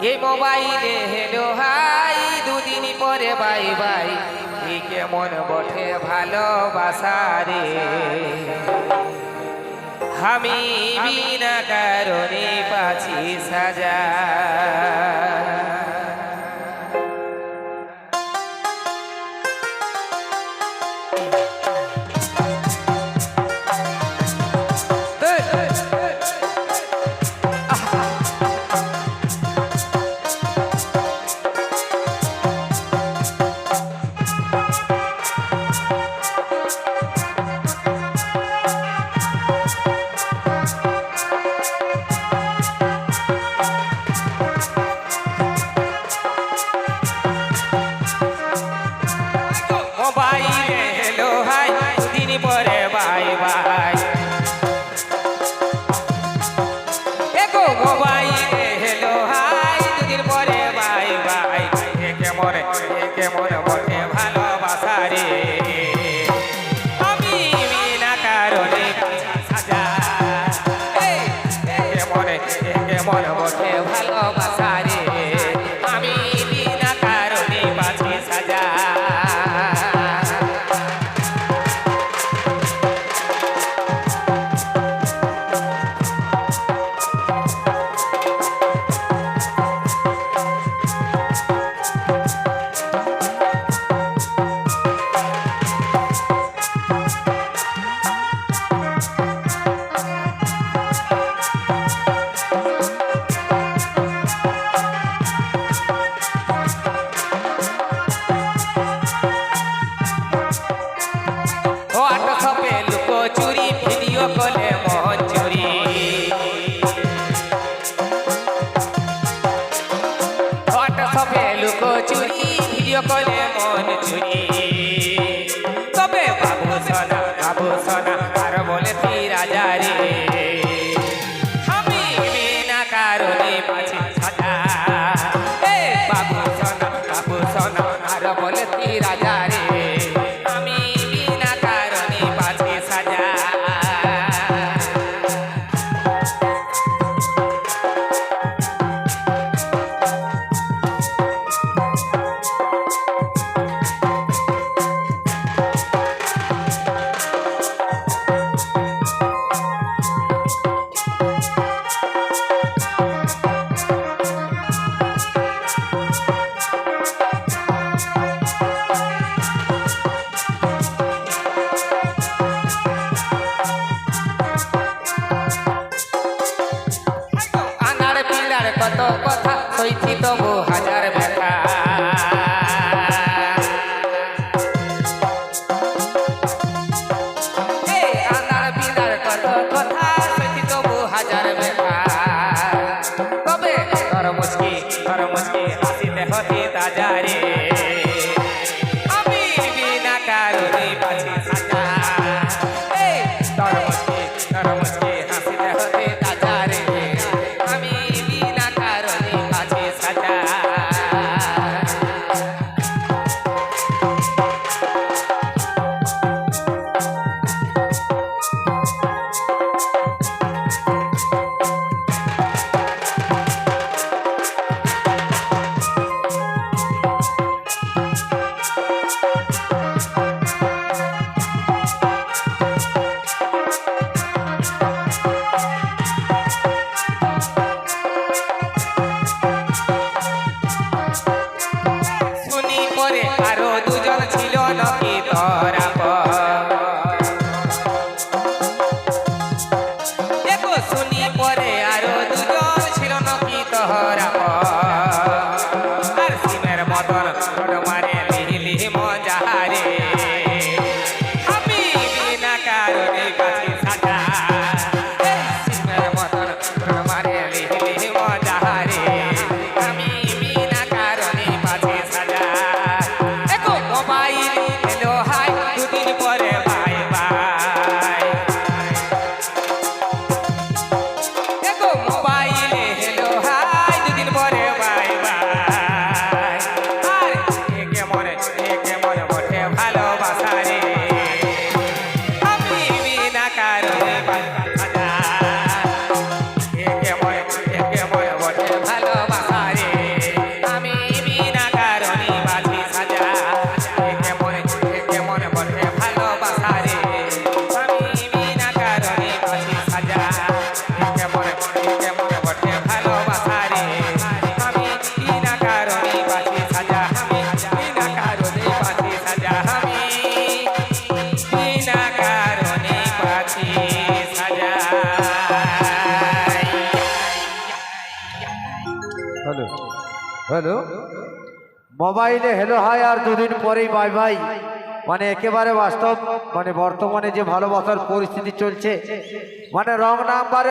এই মোবাইলে hello high দুদিন পরে বাই বাই এই কেমন বটে ভালোবাসা রে আমি বিনা কারণে পাছি সাজা কলে মন চুরি তবে বাবু সোনা আর বলে তুই রাজা রে আমি বিনা কারণে পাছি সাজা বাবু সোনা আর বলে তুই রাজা রে আমি বিনা কারণে পাছি সাজা কত কথা সইছি তবু হাজার ব্যথা আনার পিলার কত কথা সইছি তবু হাজার ব্যথা তবে তোর মুচকি হাসিতে হতে তাজা রে আমি বিনা কারণে পাছি সাজা তোর মুচকি হাসিতে হতে তাজা রে আমি হ্যালো, মোবাইলে হ্যালো হাই আর দুদিন পরেই বাই বাই, মানে একেবারে বাস্তব। মানে বর্তমানে যে ভালোবাসার পরিস্থিতি চলছে, মানে রং নাম্বারে